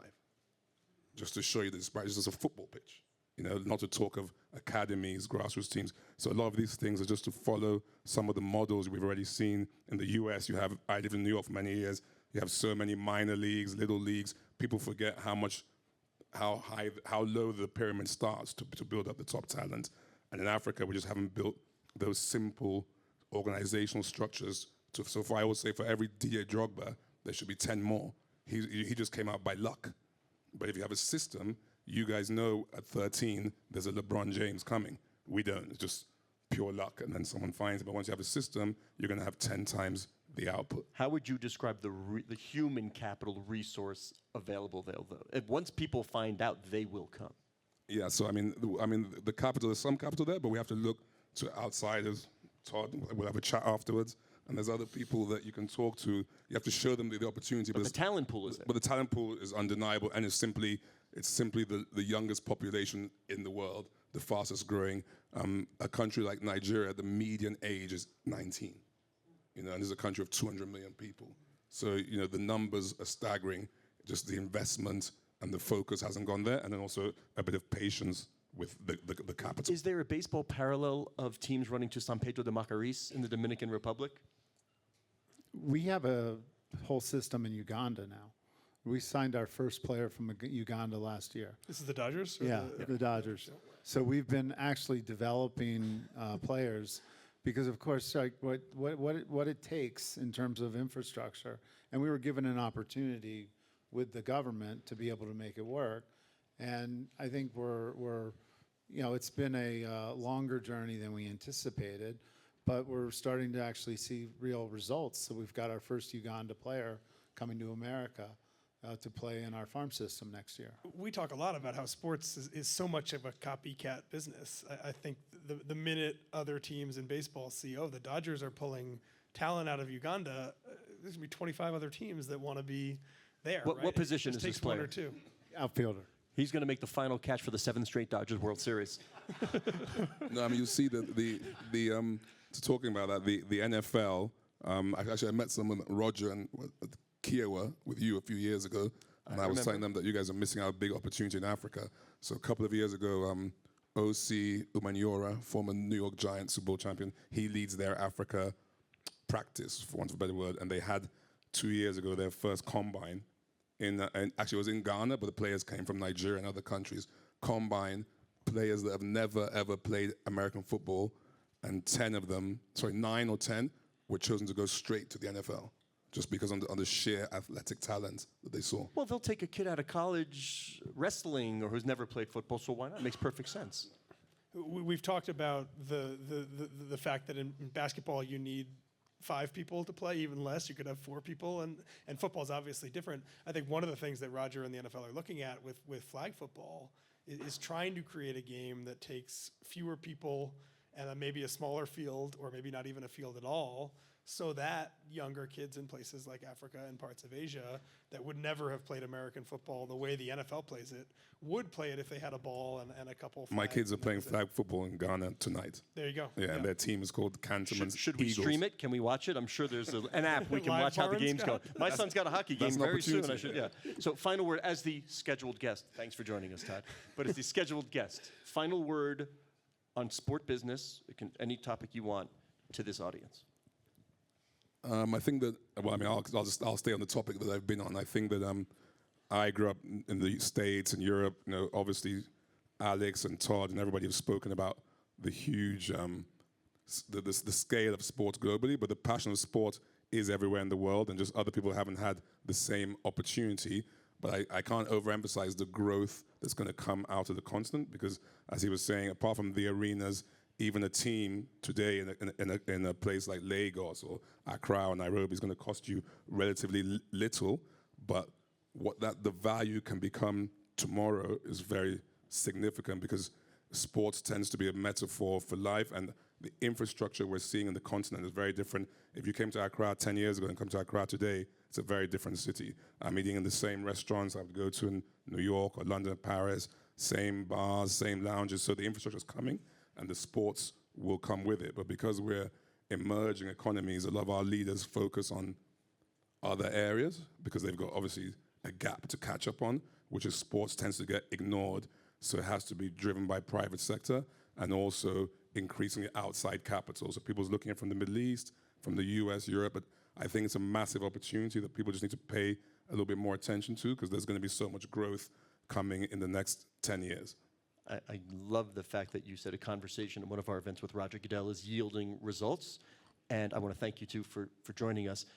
Just to show you the disparity, it's just a football pitch. Not to talk of academies, grassroots teams. So a lot of these things are just to follow some of the models we've already seen in the US. I lived in New York for many years. You have so many minor leagues, little leagues. People forget how low the pyramid starts to build up the top talent. And in Africa, we just haven't built those simple organizational structures. So I always say for every Didier Drogba, there should be 10 more. He just came out by luck. But if you have a system, you guys know at 13, there's a LeBron James coming. We don't. It's just pure luck, and then someone finds it. But once you have a system, you're going to have 10 times the output. How would you describe the human capital resource available there, though? Once people find out, they will come. Yeah, so I mean, the capital, there's some capital there, but we have to look to outsiders. Todd, we'll have a chat afterwards. and there's other people that you can talk to. You have to show them the opportunity. But the talent pool is there. But the talent pool is undeniable, and it's simply the youngest population in the world, the fastest growing. A country like Nigeria, the median age is 19. And this is a country of 200 million people. So the numbers are staggering. Just the investment and the focus hasn't gone there, and then also a bit of patience with the capital. Is there a baseball parallel of teams running to San Pedro de Macorís in the Dominican Republic? We have a whole system in Uganda now. We signed our first player from Uganda last year. This is the Dodgers? Or Yeah, the Dodgers. So we've been actually developing players because, of course, like what it takes in terms of infrastructure, and we were given an opportunity with the government to be able to make it work. And I think it's been a longer journey than we anticipated, but we're starting to actually see real results. So we've got our first Uganda player coming to America to play in our farm system next year. We talk a lot about how sports is so much of a copycat business. I think the minute other teams in baseball see, the Dodgers are pulling talent out of Uganda, there's going to be 25 other teams that want to be there. What position is this takes one player? or two. Outfielder. He's going to make the final catch for the 7th straight Dodgers World Series. No, I mean, you see talking about that, the NFL. I met someone, Roger and Kiowa, with you a few years ago, and I was telling them that you guys are missing out a big opportunity in Africa. So a couple of years ago, O.C. Umanyora, former New York Giants Super Bowl champion, he leads their Africa practice, for want of a better word, and they had 2 years ago their first combine. And actually, it was in Ghana, but the players came from Nigeria and other countries. Combine players that have never, ever played American football, and 9 or 10 were chosen to go straight to the NFL, just because on the sheer athletic talent that they saw. Well, they'll take a kid out of college wrestling or who's never played football, so why not? It makes perfect sense. We've talked about the fact that in basketball you need 5 people to play, even less. You could have 4 people, and football is obviously different. I think one of the things that Roger and the NFL are looking at with flag football is trying to create a game that takes fewer people and maybe a smaller field, or maybe not even a field at all, so that younger kids in places like Africa and parts of Asia that would never have played American football the way the NFL plays it would play it if they had a ball and a couple. My kids are playing flag football in Ghana tonight. There you go. Yeah, and their team is called Cantonment Should we Eagles. stream it? Can we watch it? I'm sure there's an app we can Live watch how the Barnes, games go. Scott? My son's got a hockey game an very soon. opportunity. So final word as the scheduled guest. Thanks for joining us, Todd. But as the scheduled guest, final word on sport business, any topic you want, to this audience. I think that, I'll stay on the topic that I've been on. I think that I grew up in the States and Europe. Obviously, Alex and Todd and everybody have spoken about the huge, the scale of sports globally, but the passion of sport is everywhere in the world, and just other people haven't had the same opportunity. But I can't overemphasize the growth that's going to come out of the continent, because, as he was saying, apart from the arenas, even a team today in a place like Lagos or Accra or Nairobi is going to cost you relatively little, but the value can become tomorrow is very significant, because sports tends to be a metaphor for life, and the infrastructure we're seeing in the continent is very different. If you came to Accra 10 years ago and come to Accra today, it's a very different city. I'm eating in the same restaurants I would go to in New York or London, Paris, same bars, same lounges. So the infrastructure is coming, and the sports will come with it. But because we're emerging economies, a lot of our leaders focus on other areas because they've got obviously a gap to catch up on, which is sports tends to get ignored. So it has to be driven by private sector and also increasingly outside capital. So people's looking at from the Middle East, from the US, Europe, but I think it's a massive opportunity that people just need to pay a little bit more attention to, because there's going to be so much growth coming in the next 10 years. I love the fact that you said a conversation at one of our events with Roger Goodell is yielding results. And I want to thank you, too, for joining us.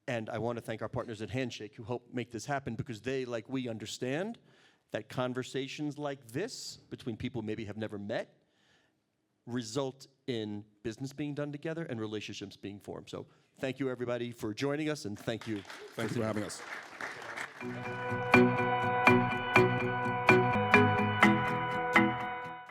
And I want to thank our partners at Handshake who help make this happen, because they, like we, understand that conversations like this between people who maybe have never met result in business being done together and relationships being formed. So thank you, everybody, for joining us, and thank you. Thank you for having us.